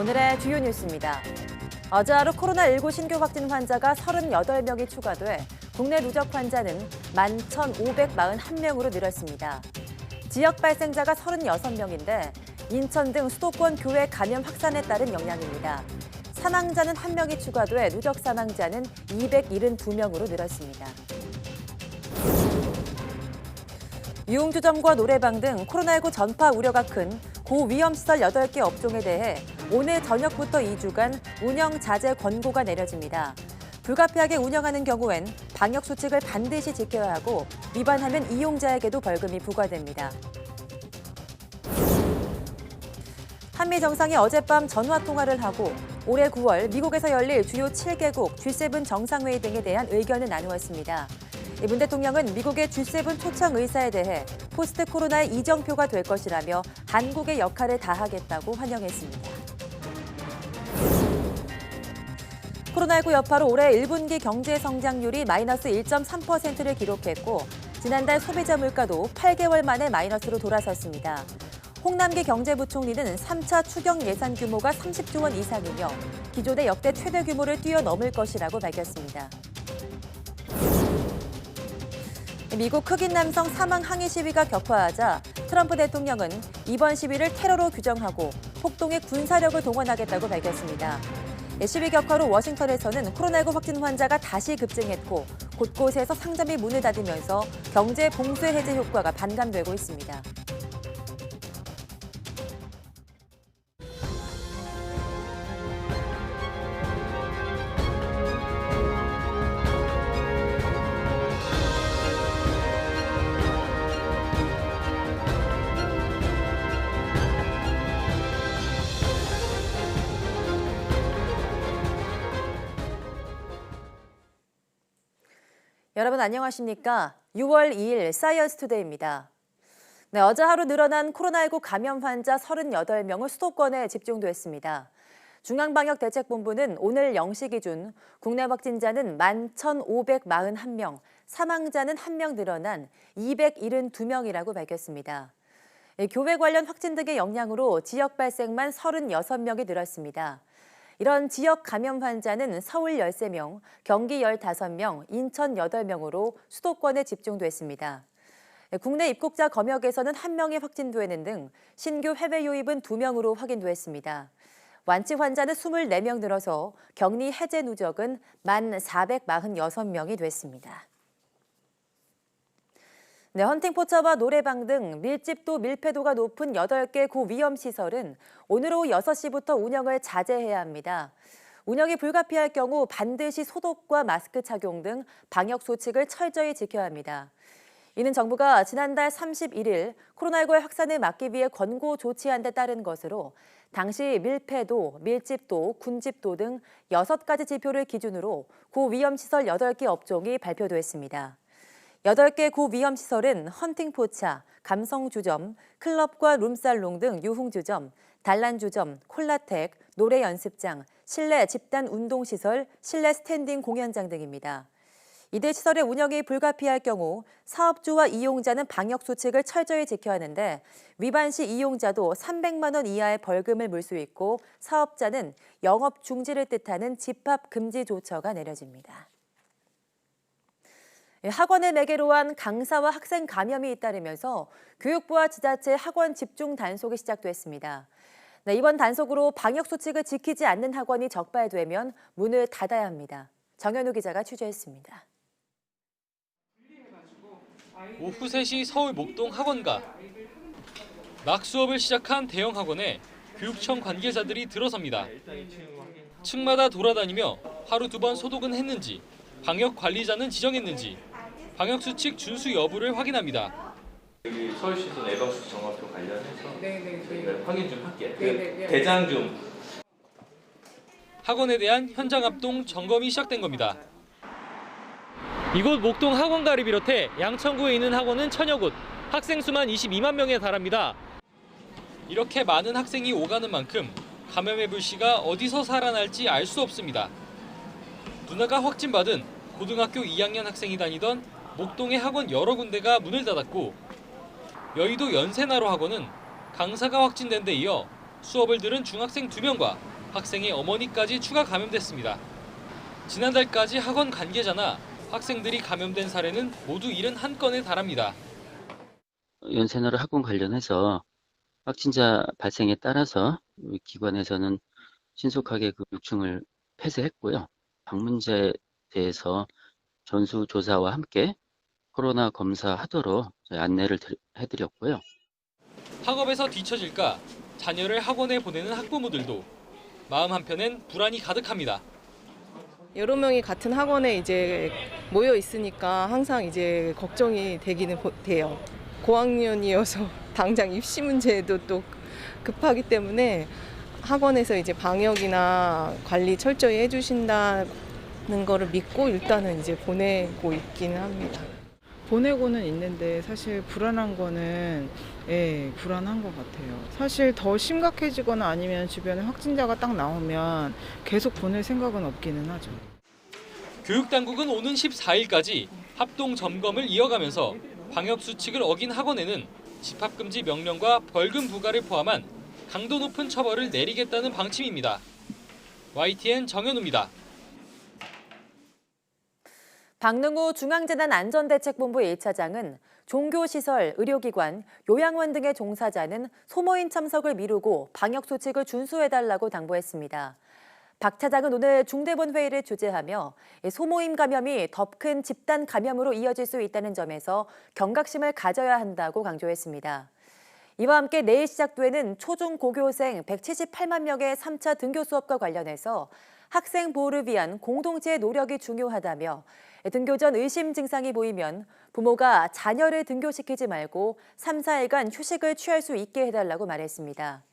오늘의 주요 뉴스입니다. 어제 하루 코로나19 신규 확진 환자가 38명이 추가돼 국내 누적 환자는 11,541명으로 늘었습니다. 지역 발생자가 36명인데 인천 등 수도권 교외 감염 확산에 따른 영향입니다. 사망자는 1명이 추가돼 누적 사망자는 272명으로 늘었습니다. 유흥주점과 노래방 등 코로나19 전파 우려가 큰 고위험시설 8개 업종에 대해 오늘 저녁부터 2주간 운영 자제 권고가 내려집니다. 불가피하게 운영하는 경우엔 방역수칙을 반드시 지켜야 하고 위반하면 이용자에게도 벌금이 부과됩니다. 한미 정상이 어젯밤 전화통화를 하고 올해 9월 미국에서 열릴 주요 7개국 G7 정상회의 등에 대한 의견을 나누었습니다. 문 대통령은 미국의 G7 초청 의사에 대해 포스트 코로나의 이정표가 될 것이라며 한국의 역할을 다하겠다고 환영했습니다. 코로나19 여파로 올해 1분기 경제 성장률이 마이너스 1.3%를 기록했고 지난달 소비자 물가도 8개월 만에 마이너스로 돌아섰습니다. 홍남기 경제부총리는 3차 추경 예산 규모가 30조 원 이상이며 기존의 역대 최대 규모를 뛰어넘을 것이라고 밝혔습니다. 미국 흑인 남성 사망 항의 시위가 격화하자 트럼프 대통령은 이번 시위를 테러로 규정하고 폭동에 군사력을 동원하겠다고 밝혔습니다. 시위 격화로 워싱턴에서는 코로나19 확진 환자가 다시 급증했고 곳곳에서 상점이 문을 닫으면서 경제 봉쇄 해제 효과가 반감되고 있습니다. 여러분 안녕하십니까? 6월 2일 사이언스 투데이입니다. 네, 어제 하루 늘어난 코로나19 감염 환자 38명은 수도권에 집중됐습니다. 중앙방역대책본부는 오늘 0시 기준 국내 확진자는 11,541명, 사망자는 1명 늘어난 272명이라고 밝혔습니다. 교외 관련 확진 등의 영향으로 지역 발생만 36명이 늘었습니다. 이런 지역 감염 환자는 서울 13명, 경기 15명, 인천 8명으로 수도권에 집중됐습니다. 국내 입국자 검역에서는 1명이 확진되는 등 신규 해외 유입은 2명으로 확인됐습니다. 완치 환자는 24명 늘어서 격리 해제 누적은 1,446명이 됐습니다. 네, 헌팅포차와 노래방 등 밀집도 밀폐도가 높은 8개 고위험시설은 오늘 오후 6시부터 운영을 자제해야 합니다. 운영이 불가피할 경우 반드시 소독과 마스크 착용 등 방역 수칙을 철저히 지켜야 합니다. 이는 정부가 지난달 31일 코로나19의 확산을 막기 위해 권고 조치한 데 따른 것으로 당시 밀폐도, 밀집도, 군집도 등 6가지 지표를 기준으로 고위험시설 8개 업종이 발표됐습니다. 8개 고위험시설은 헌팅포차, 감성주점, 클럽과 룸살롱 등 유흥주점, 단란주점, 콜라텍, 노래연습장, 실내 집단 운동시설, 실내 스탠딩 공연장 등입니다. 이들 시설의 운영이 불가피할 경우 사업주와 이용자는 방역 수칙을 철저히 지켜야 하는데 위반 시 이용자도 300만 원 이하의 벌금을 물 수 있고 사업자는 영업 중지를 뜻하는 집합 금지 조처가 내려집니다. 학원을 매개로 한 강사와 학생 감염이 잇따르면서 교육부와 지자체 학원 집중 단속이 시작됐습니다. 네, 이번 단속으로 방역 수칙을 지키지 않는 학원이 적발되면 문을 닫아야 합니다. 정현우 기자가 취재했습니다. 오후 3시 서울 목동 학원가. 막 수업을 시작한 대형 학원에 교육청 관계자들이 들어섭니다. 층마다 돌아다니며 하루 2번 소독은 했는지, 방역 관리자는 지정했는지, 방역 수칙 준수 여부를 확인합니다. 여기 서울시도 예방수칙 정확도 관련해서 확인 좀 할게. 대장 좀. 학원에 대한 현장 합동 점검이 시작된 겁니다. 이곳 목동 학원가를 비롯해 양천구에 있는 학원은 1000여 곳, 학생 수만 22만 명에 달합니다. 이렇게 많은 학생이 오가는 만큼 감염의 불씨가 어디서 살아날지 알 수 없습니다. 누나가 확진받은 고등학교 2학년 학생이 다니던 목동의 학원 여러 군데가 문을 닫았고 여의도 연세나로 학원은 강사가 확진된 데 이어 수업을 들은 중학생 2명과 학생의 어머니까지 추가 감염됐습니다. 지난달까지 학원 관계자나 학생들이 감염된 사례는 모두 71건에 달합니다. 연세너를 학원 관련해서 확진자 발생에 따라서 우리 기관에서는 신속하게 그 요청을 폐쇄했고요. 방문자에 대해서 전수조사와 함께 코로나 검사하도록 안내를 해드렸고요. 학업에서 뒤처질까 자녀를 학원에 보내는 학부모들도 마음 한편엔 불안이 가득합니다. 여러 명이 같은 학원에 이제 모여 있으니까 항상 이제 걱정이 되기는 돼요. 고학년이어서 당장 입시 문제도 또 급하기 때문에 학원에서 이제 방역이나 관리 철저히 해주신다는 거를 믿고 일단은 이제 보내고 있기는 합니다. 보내고는 있는데 사실 불안한 거는 불안한 것 같아요. 사실 더 심각해지거나 아니면 주변에 확진자가 딱 나오면 계속 보낼 생각은 없기는 하죠. 교육당국은 오는 14일까지 합동 점검을 이어가면서 방역 수칙을 어긴 학원에는 집합금지 명령과 벌금 부과를 포함한 강도 높은 처벌을 내리겠다는 방침입니다. YTN 정현우입니다. 박능우 중앙재난안전대책본부 1차장은 종교시설, 의료기관, 요양원 등의 종사자는 소모임 참석을 미루고 방역수칙을 준수해달라고 당부했습니다. 박 차장은 오늘 중대본 회의를 주재하며 소모임 감염이 더 큰 집단 감염으로 이어질 수 있다는 점에서 경각심을 가져야 한다고 강조했습니다. 이와 함께 내일 시작되는 초중고교생 178만 명의 3차 등교 수업과 관련해서 학생 보호를 위한 공동체의 노력이 중요하다며 등교 전 의심 증상이 보이면 부모가 자녀를 등교시키지 말고 3, 4일간 휴식을 취할 수 있게 해달라고 말했습니다.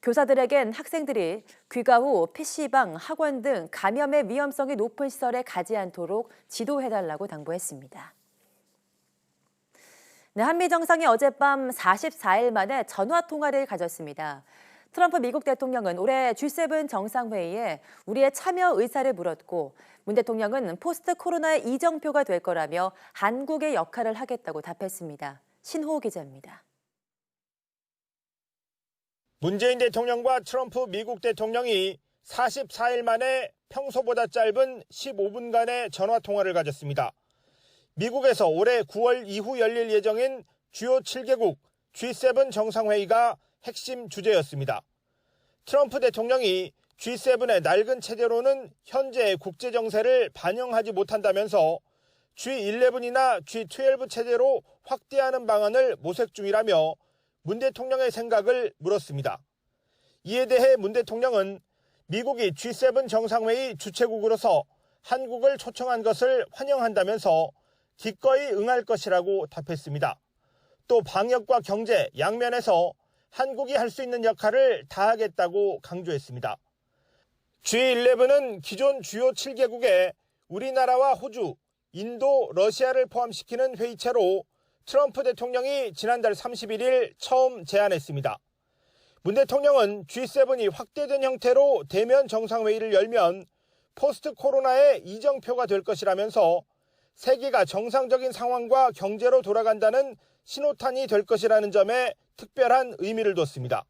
교사들에겐 학생들이 귀가 후 PC방, 학원 등 감염의 위험성이 높은 시설에 가지 않도록 지도해달라고 당부했습니다. 네, 한미 정상이 어젯밤 44일 만에 전화통화를 가졌습니다. 트럼프 미국 대통령은 올해 G7 정상회의에 우리의 참여 의사를 물었고 문 대통령은 포스트 코로나의 이정표가 될 거라며 한국의 역할을 하겠다고 답했습니다. 신호 기자입니다. 문재인 대통령과 트럼프 미국 대통령이 44일 만에 평소보다 짧은 15분간의 전화통화를 가졌습니다. 미국에서 올해 9월 이후 열릴 예정인 주요 7개국 G7 정상회의가 핵심 주제였습니다. 트럼프 대통령이 G7의 낡은 체제로는 현재의 국제 정세를 반영하지 못한다면서 G11이나 G12 체제로 확대하는 방안을 모색 중이라며 문 대통령의 생각을 물었습니다. 이에 대해 문 대통령은 미국이 G7 정상회의 주최국으로서 한국을 초청한 것을 환영한다면서 기꺼이 응할 것이라고 답했습니다. 또 방역과 경제 양면에서 한국이 할 수 있는 역할을 다하겠다고 강조했습니다. G11은 기존 주요 7개국에 우리나라와 호주, 인도, 러시아를 포함시키는 회의체로 트럼프 대통령이 지난달 31일 처음 제안했습니다. 문 대통령은 G7이 확대된 형태로 대면 정상회의를 열면 포스트 코로나의 이정표가 될 것이라면서 세계가 정상적인 상황과 경제로 돌아간다는 신호탄이 될 것이라는 점에 특별한 의미를 뒀습니다.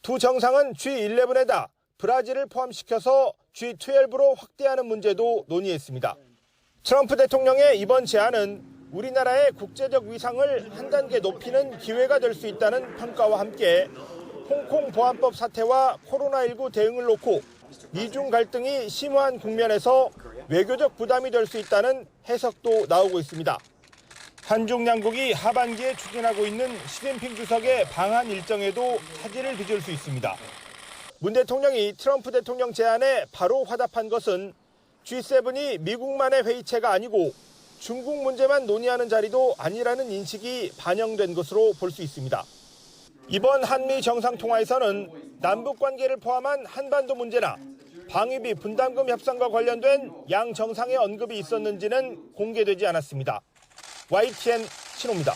두 정상은 G11에다 브라질을 포함시켜서 G12로 확대하는 문제도 논의했습니다. 트럼프 대통령의 이번 제안은 우리나라의 국제적 위상을 한 단계 높이는 기회가 될 수 있다는 평가와 함께 홍콩 보안법 사태와 코로나19 대응을 놓고 미중 갈등이 심화한 국면에서 외교적 부담이 될 수 있다는 해석도 나오고 있습니다. 한중 양국이 하반기에 추진하고 있는 시진핑 주석의 방한 일정에도 차질을 빚을 수 있습니다. 문 대통령이 트럼프 대통령 제안에 바로 화답한 것은 G7이 미국만의 회의체가 아니고 중국 문제만 논의하는 자리도 아니라는 인식이 반영된 것으로 볼 수 있습니다. 이번 한미 정상통화에서는 남북관계를 포함한 한반도 문제나 방위비 분담금 협상과 관련된 양 정상의 언급이 있었는지는 공개되지 않았습니다. YTN 신호입니다.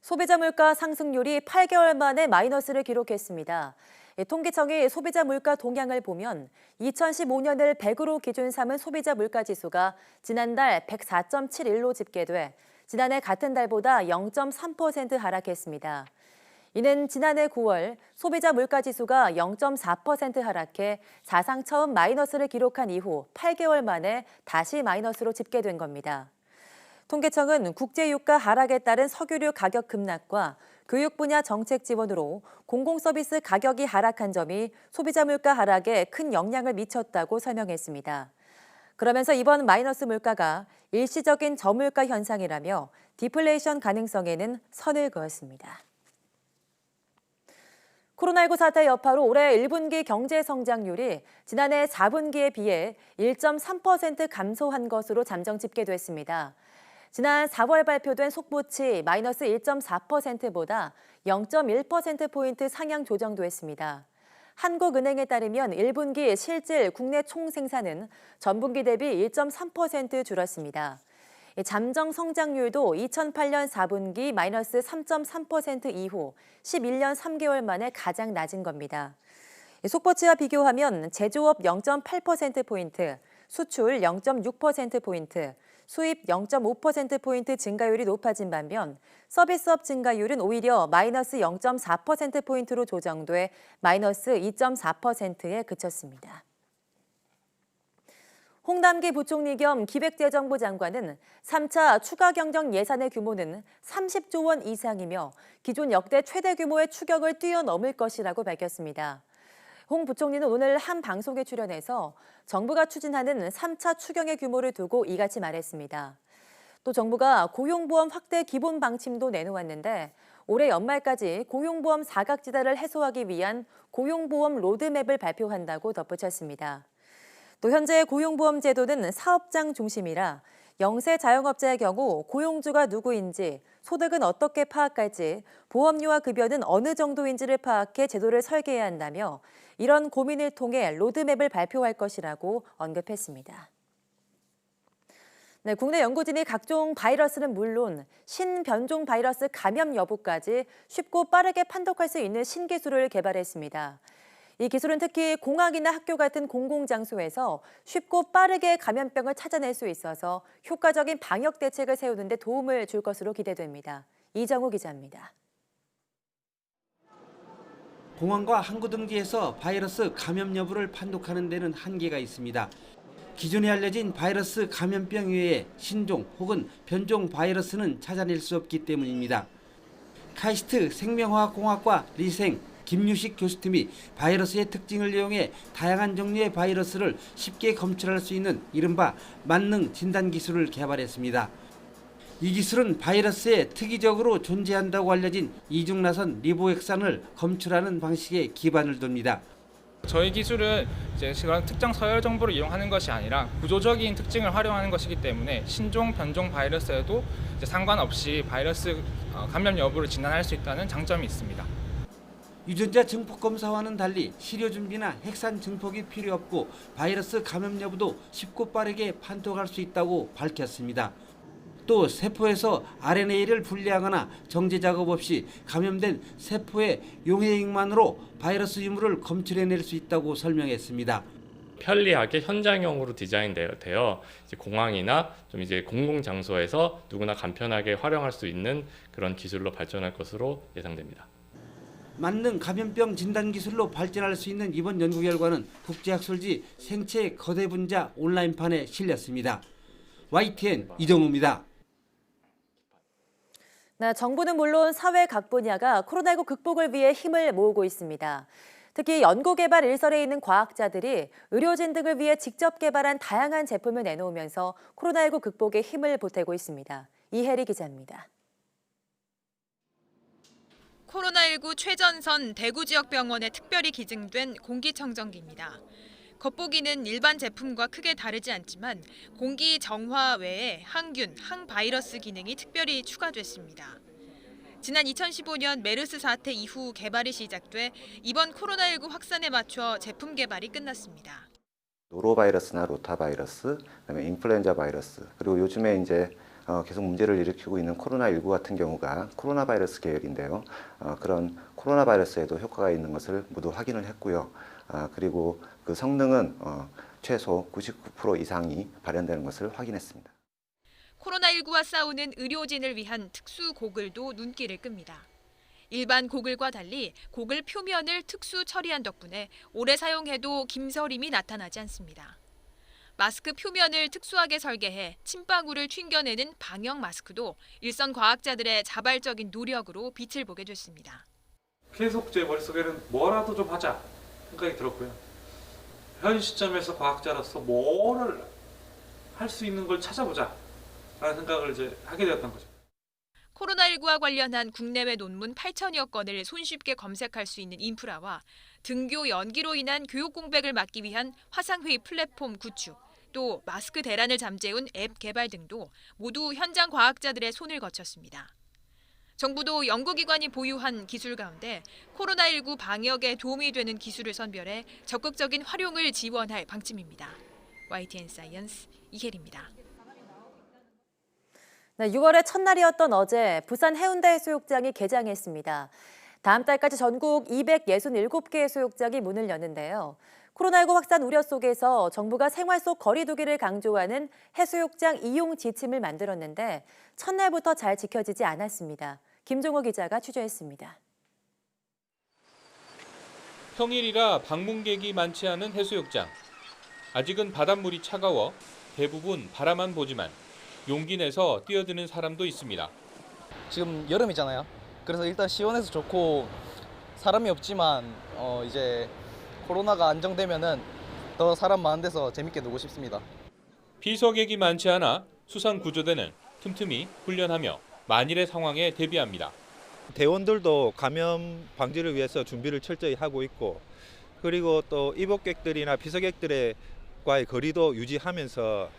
소비자 물가 상승률이 8개월 만에 마이너스를 기록했습니다. 통계청이 소비자 물가 동향을 보면 2015년을 100으로 기준 삼은 소비자 물가 지수가 지난달 104.71로 집계돼 지난해 같은 달보다 0.3% 하락했습니다. 이는 지난해 9월 소비자 물가지수가 0.4% 하락해 사상 처음 마이너스를 기록한 이후 8개월 만에 다시 마이너스로 집계된 겁니다. 통계청은 국제유가 하락에 따른 석유류 가격 급락과 교육 분야 정책 지원으로 공공서비스 가격이 하락한 점이 소비자 물가 하락에 큰 영향을 미쳤다고 설명했습니다. 그러면서 이번 마이너스 물가가 일시적인 저물가 현상이라며 디플레이션 가능성에는 선을 그었습니다. 코로나19 사태 여파로 올해 1분기 경제 성장률이 지난해 4분기에 비해 1.3% 감소한 것으로 잠정 집계됐습니다. 지난 4월 발표된 속보치 마이너스 1.4%보다 0.1%포인트 상향 조정됐습니다. 한국은행에 따르면 1분기 실질 국내 총생산은 전분기 대비 1.3% 줄었습니다. 잠정 성장률도 2008년 4분기 마이너스 3.3% 이후 11년 3개월 만에 가장 낮은 겁니다. 속보치와 비교하면 제조업 0.8%포인트, 수출 0.6%포인트, 수입 0.5%포인트 증가율이 높아진 반면 서비스업 증가율은 오히려 마이너스 0.4%포인트로 조정돼 마이너스 2.4%에 그쳤습니다. 홍남기 부총리 겸 기획재정부 장관은 3차 추가 경정 예산의 규모는 30조 원 이상이며 기존 역대 최대 규모의 추경을 뛰어넘을 것이라고 밝혔습니다. 홍 부총리는 오늘 한 방송에 출연해서 정부가 추진하는 3차 추경의 규모를 두고 이같이 말했습니다. 또 정부가 고용보험 확대 기본 방침도 내놓았는데 올해 연말까지 고용보험 사각지대를 해소하기 위한 고용보험 로드맵을 발표한다고 덧붙였습니다. 또 현재 고용보험 제도는 사업장 중심이라 영세 자영업자의 경우 고용주가 누구인지, 소득은 어떻게 파악할지, 보험료와 급여는 어느 정도인지를 파악해 제도를 설계해야 한다며 이런 고민을 통해 로드맵을 발표할 것이라고 언급했습니다. 네, 국내 연구진이 각종 바이러스는 물론 신변종 바이러스 감염 여부까지 쉽고 빠르게 판독할 수 있는 신기술을 개발했습니다. 이 기술은 특히 공항이나 학교 같은 공공장소에서 쉽고 빠르게 감염병을 찾아낼 수 있어서 효과적인 방역 대책을 세우는 데 도움을 줄 것으로 기대됩니다. 이정우 기자입니다. 공항과 항구 등지에서 바이러스 감염 여부를 판독하는 데는 한계가 있습니다. 기존에 알려진 바이러스 감염병 외에 신종 혹은 변종 바이러스는 찾아낼 수 없기 때문입니다. 카이스트 생명화학공학과 리생 김유식 교수 팀이 바이러스의 특징을 이용해 다양한 종류의 바이러스를 쉽게 검출할 수 있는 이른바 만능 진단 기술을 개발했습니다. 이 기술은 바이러스에 특이적으로 존재한다고 알려진 이중나선 리보핵산을 검출하는 방식에 기반을 둡니다. 저희 기술은 이제 그런 특정 서열 정보를 이용하는 것이 아니라 구조적인 특징을 활용하는 것이기 때문에 신종, 변종 바이러스에도 이제 상관없이 바이러스 감염 여부를 진단할 수 있다는 장점이 있습니다. 유전자 증폭 검사와는 달리 시료 준비나 핵산 증폭이 필요 없고 바이러스 감염 여부도 쉽고 빠르게 판독할 수 있다고 밝혔습니다. 또 세포에서 RNA를 분리하거나 정제 작업 없이 감염된 세포의 용해액만으로 바이러스 유무를 검출해낼 수 있다고 설명했습니다. 편리하게 현장형으로 디자인되어 이제 공항이나 좀 이제 공공 장소에서 누구나 간편하게 활용할 수 있는 그런 기술로 발전할 것으로 예상됩니다. 만능 감염병 진단 기술로 발전할 수 있는 이번 연구 결과는 국제학술지 생체 거대 분자 온라인판에 실렸습니다. YTN 이정우입니다. 네, 정부는 물론 사회 각 분야가 코로나19 극복을 위해 힘을 모으고 있습니다. 특히 연구개발 일선에 있는 과학자들이 의료진 등을 위해 직접 개발한 다양한 제품을 내놓으면서 코로나19 극복에 힘을 보태고 있습니다. 이혜리 기자입니다. 코로나19 최전선 대구 지역 병원에 특별히 기증된 공기청정기입니다. 겉보기는 일반 제품과 크게 다르지 않지만 공기 정화 외에 항균, 항바이러스 기능이 특별히 추가됐습니다. 지난 2015년 메르스 사태 이후 개발이 시작돼 이번 코로나19 확산에 맞춰 제품 개발이 끝났습니다. 노로바이러스나 로타바이러스, 그다음에 인플루엔자 바이러스, 그리고 요즘에 이제 계속 문제를 일으키고 있는 코로나19 같은 경우가 코로나 바이러스 계열인데요. 그런 코로나 바이러스에도 효과가 있는 것을 모두 확인을 했고요. 그리고 그 성능은 최소 99% 이상이 발현되는 것을 확인했습니다. 코로나19와 싸우는 의료진을 위한 특수 고글도 눈길을 끕니다. 일반 고글과 달리 고글 표면을 특수 처리한 덕분에 오래 사용해도 김서림이 나타나지 않습니다. 마스크 표면을 특수하게 설계해 침방울을 튕겨내는 방역 마스크도 일선 과학자들의 자발적인 노력으로 빛을 보게 됐습니다. 계속 제 머릿속에는 뭐라도 좀 하자 생각이 들었고요. 현 시점에서 과학자로서 뭐를 할 수 있는 걸 찾아보자 라는 생각을 이제 하게 되었던 거죠. 코로나19와 관련한 국내외 논문 8천여 건을 손쉽게 검색할 수 있는 인프라와 등교 연기로 인한 교육 공백을 막기 위한 화상회의 플랫폼 구축, 또 마스크 대란을 잠재운 앱 개발 등도 모두 현장 과학자들의 손을 거쳤습니다. 정부도 연구기관이 보유한 기술 가운데 코로나19 방역에 도움이 되는 기술을 선별해 적극적인 활용을 지원할 방침입니다. YTN 사이언스 이혜리입니다. 네, 6월의 첫날이었던 어제 부산 해운대 해수욕장이 개장했습니다. 다음 달까지 전국 267개 해수욕장이 문을 여는데요. 코로나19 확산 우려 속에서 정부가 생활 속 거리 두기를 강조하는 해수욕장 이용 지침을 만들었는데 첫날부터 잘 지켜지지 않았습니다. 김종호 기자가 취재했습니다. 평일이라 방문객이 많지 않은 해수욕장. 아직은 바닷물이 차가워 대부분 바라만 보지만 용기 내서 뛰어드는 사람도 있습니다. 지금 여름이잖아요. 그래서 일단 시원해서 좋고 사람이 없지만 이제 코로나가 안정되면은 더 사람 많은 데서 재밌게 놀고 싶습니다. 피서객이 많지 않아 수상구조대는 틈틈이 훈련하며 만일의 상황에 대비합니다. 대원들도 감염 방지를 위해서 준비를 철저히 하고 있고 그리고 또 입국객들이나 피서객들과의 거리도 유지하면서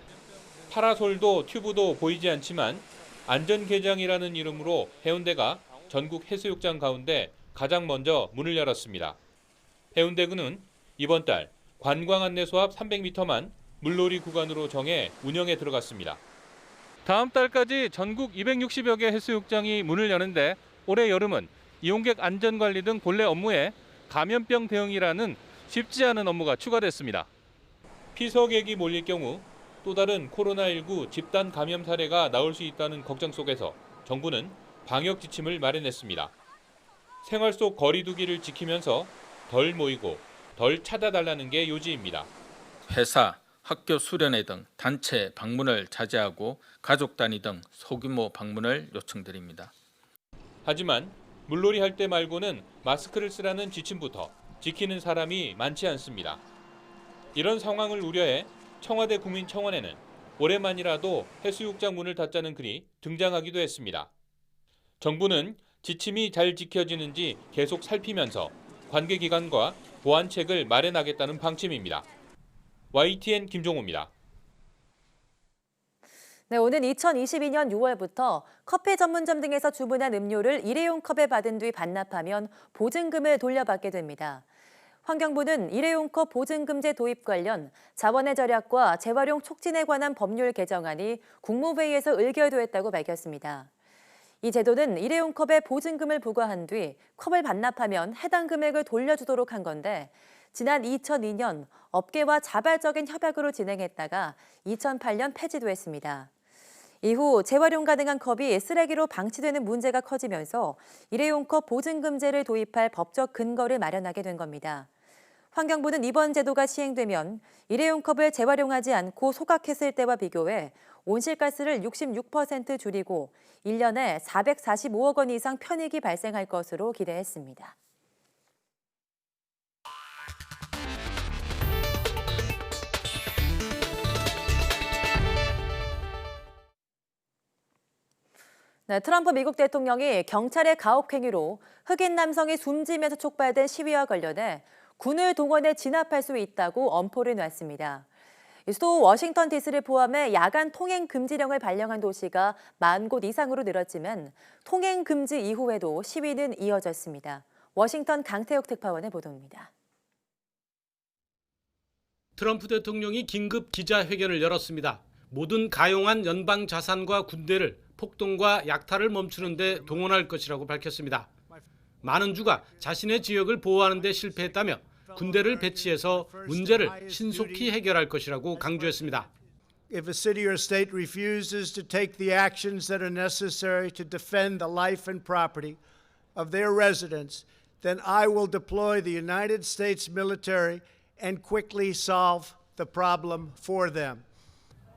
파라솔도 튜브도 보이지 않지만 안전개장이라는 이름으로 해운대가 전국 해수욕장 가운데 가장 먼저 문을 열었습니다. 해운대구는 이번 달 관광 안내소 앞 300m만 물놀이 구간으로 정해 운영에 들어갔습니다. 다음 달까지 전국 260여 개 해수욕장이 문을 여는데 올해 여름은 이용객 안전관리 등 본래 업무에 감염병 대응이라는 쉽지 않은 업무가 추가됐습니다. 피서객이 몰릴 경우 또 다른 코로나19 집단 감염 사례가 나올 수 있다는 걱정 속에서 정부는 방역 지침을 마련했습니다. 생활 속 거리 두기를 지키면서 덜 모이고 덜 찾아달라는 게 요지입니다. 회사, 학교 수련회 등 단체 방문을 자제하고 가족 단위 등 소규모 방문을 요청드립니다. 하지만 물놀이 할 때 말고는 마스크를 쓰라는 지침부터 지키는 사람이 많지 않습니다. 이런 상황을 우려해 청와대 국민청원에는 올해만이라도 해수욕장 문을 닫자는 글이 등장하기도 했습니다. 정부는 지침이 잘 지켜지는지 계속 살피면서 관계기관과 보완책을 마련하겠다는 방침입니다. YTN 김종호입니다. 네, 오는 2022년 6월부터 커피 전문점 등에서 주문한 음료를 일회용 컵에 받은 뒤 반납하면 보증금을 돌려받게 됩니다. 환경부는 일회용 컵 보증금제 도입 관련 자원의 절약과 재활용 촉진에 관한 법률 개정안이 국무회의에서 의결됐다고 밝혔습니다. 이 제도는 일회용 컵에 보증금을 부과한 뒤 컵을 반납하면 해당 금액을 돌려주도록 한 건데 지난 2002년 업계와 자발적인 협약으로 진행했다가 2008년 폐지됐습니다. 이후 재활용 가능한 컵이 쓰레기로 방치되는 문제가 커지면서 일회용 컵 보증금제를 도입할 법적 근거를 마련하게 된 겁니다. 환경부는 이번 제도가 시행되면 일회용 컵을 재활용하지 않고 소각했을 때와 비교해 온실가스를 66% 줄이고 1년에 445억 원 이상 편익이 발생할 것으로 기대했습니다. 네, 트럼프 미국 대통령이 경찰의 가혹 행위로 흑인 남성이 숨지면서 촉발된 시위와 관련해 군을 동원해 진압할 수 있다고 엄포를 놨습니다. 수도 워싱턴 DC를 포함해 야간 통행 금지령을 발령한 도시가 10,000곳 이상으로 늘었지만 통행 금지 이후에도 시위는 이어졌습니다. 워싱턴 강태혁 특파원의 보도입니다. 트럼프 대통령이 긴급 기자회견을 열었습니다. 모든 가용한 연방 자산과 군대를 폭동과 약탈을 멈추는 데 동원할 것이라고 밝혔습니다. 많은 주가 자신의 지역을 보호하는 데 실패했다며 군대를 배치해서 문제를 신속히 해결할 것이라고 강조했습니다. If a city or state refuses to take the actions that are necessary to defend the life and property of their residents, then I will deploy the United States military and quickly solve the problem for them.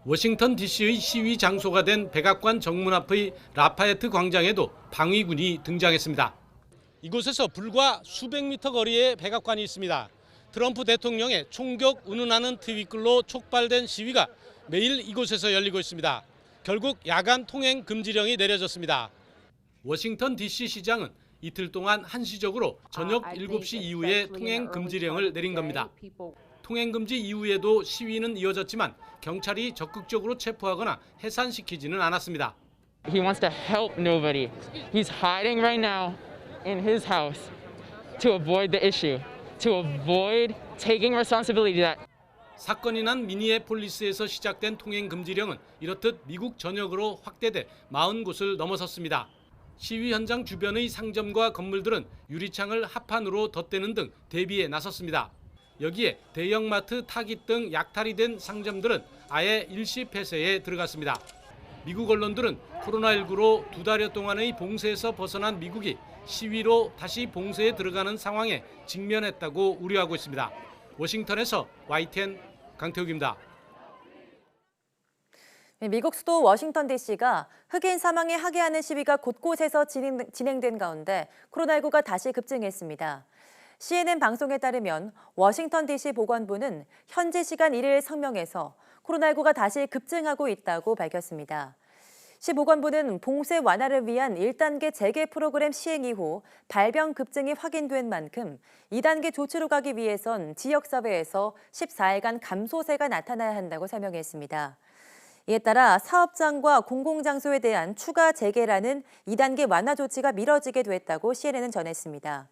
워싱턴 DC의 시위 장소가 된 백악관 정문 앞의 라파에트 광장에도 방위군이 등장했습니다. 이곳에서 불과 수백 미터 거리에 백악관이 있습니다. 트럼프 대통령의 총격 운운하는 트윗글로 촉발된 시위가 매일 이곳에서 열리고 있습니다. 결국 야간 통행 금지령이 내려졌습니다. 워싱턴 DC 시장은 이틀 동안 한시적으로 저녁 7시 이후에 통행 금지령을 내린 겁니다. 통행 금지 이후에도 시위는 이어졌지만 경찰이 적극적으로 체포하거나 해산시키지는 않았습니다. He wants to help nobody. He's hiding right now in his house to avoid the issue, to avoid taking responsibility that 사건이 난 미니애폴리스에서 시작된 통행 금지령은 이렇듯 미국 전역으로 확대돼 40곳을 넘어섰습니다. 시위 현장 주변의 상점과 건물들은 유리창을 합판으로 덧대는 등 대비에 나섰습니다. 여기에 대형마트, 타깃 등 약탈이 된 상점들은 아예 일시 폐쇄에 들어갔습니다. 미국 언론들은 코로나19로 2달여 동안의 봉쇄에서 벗어난 미국이 시위로 다시 봉쇄에 들어가는 상황에 직면했다고 우려하고 있습니다. 워싱턴에서 YTN 강태욱입니다. 미국 수도 워싱턴 DC가 흑인 사망에 항의하는 시위가 곳곳에서 진행된 가운데 코로나19가 다시 급증했습니다. CNN 방송에 따르면 워싱턴 DC 보건부는 현지 시간 1일 성명에서 코로나19가 다시 급증하고 있다고 밝혔습니다. 시 보건부는 봉쇄 완화를 위한 1단계 재개 프로그램 시행 이후 발병 급증이 확인된 만큼 2단계 조치로 가기 위해선 지역사회에서 14일간 감소세가 나타나야 한다고 설명했습니다. 이에 따라 사업장과 공공장소에 대한 추가 재개라는 2단계 완화 조치가 미뤄지게 됐다고 CNN은 전했습니다.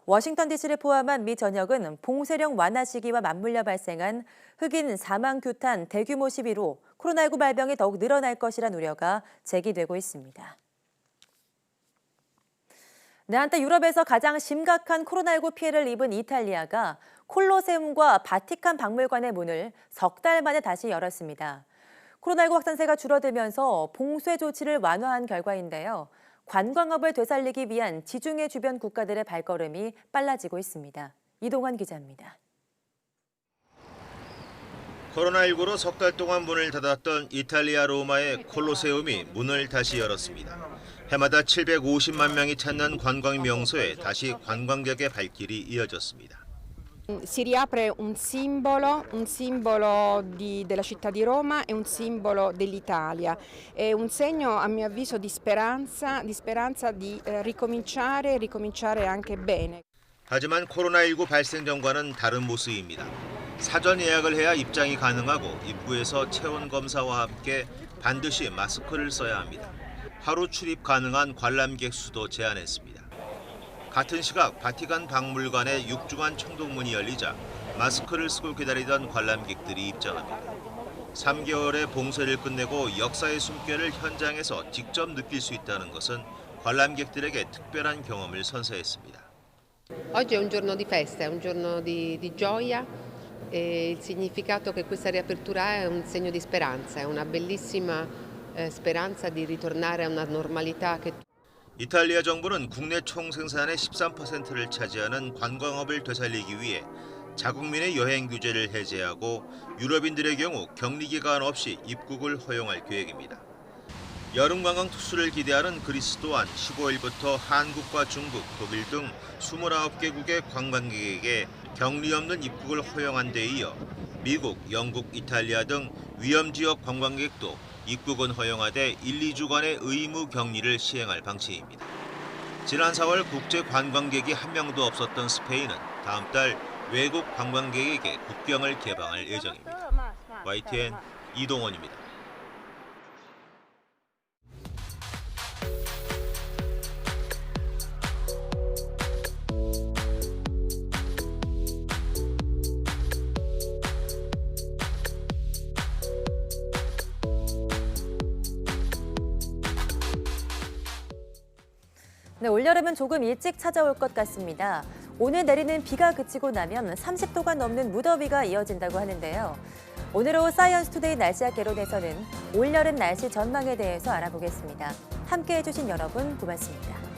워싱턴 DC를 포함한 미 전역은 봉쇄령 완화 시기와 맞물려 발생한 흑인 사망 규탄 대규모 시위로 코로나19 발병이 더욱 늘어날 것이란 우려가 제기되고 있습니다. 네, 한때 유럽에서 가장 심각한 코로나19 피해를 입은 이탈리아가 콜로세움과 바티칸 박물관의 문을 석 달 만에 다시 열었습니다. 코로나19 확산세가 줄어들면서 봉쇄 조치를 완화한 결과인데요. 관광업을 되살리기 위한 지중해 주변 국가들의 발걸음이 빨라지고 있습니다. 이동환 기자입니다. 코로나19로 석 달 동안 문을 닫았던 이탈리아 로마의 콜로세움이 문을 다시 열었습니다. 해마다 750만 명이 찾는 관광 명소에 다시 관광객의 발길이 이어졌습니다. Si riapre un simbolo della città di Roma e un simbolo dell'Italia. È un segno, a mio avviso, di speranza di ricominciare anche bene. 하지만 코로나19 발생 전과는 다른 모습입니다. 사전 예약을 해야 입장이 가능하고 입구에서 체온 검사와 함께 반드시 마스크를 써야 합니다. 하루 출입 가능한 관람객 수도 제한했습니다. 같은 시각 바티칸 박물관의 6중한 청동문이 열리자 마스크를 쓰고 기다리던 관람객들이 입장합니다. 3개월의 봉쇄를 끝내고 역사의 숨결을 현장에서 직접 느낄 수 있다는 것은 관람객들에게 특별한 경험을 선사했습니다. Oggi è un giorno di festa, è un giorno di gioia e il significato che questa riapertura è un segno di speranza, è una bellissima speranza di ritornare a una normalità che 이탈리아 정부는 국내 총생산의 13%를 차지하는 관광업을 되살리기 위해 자국민의 여행 규제를 해제하고 유럽인들의 경우 격리 기간 없이 입국을 허용할 계획입니다. 여름 관광 특수를 기대하는 그리스 또한 15일부터 한국과 중국, 독일 등 29개국의 관광객에게 격리 없는 입국을 허용한 데 이어 미국, 영국, 이탈리아 등 위험지역 관광객도 입국은 허용하되 1, 2주간의 의무 격리를 시행할 방침입니다. 지난 4월 국제 관광객이 한 명도 없었던 스페인은 다음 달 외국 관광객에게 국경을 개방할 예정입니다. YTN 이동원입니다. 네, 올여름은 조금 일찍 찾아올 것 같습니다. 오늘 내리는 비가 그치고 나면 30도가 넘는 무더위가 이어진다고 하는데요. 오늘 오후 사이언스 투데이 날씨학 개론에서는 올여름 날씨 전망에 대해서 알아보겠습니다. 함께해 주신 여러분 고맙습니다.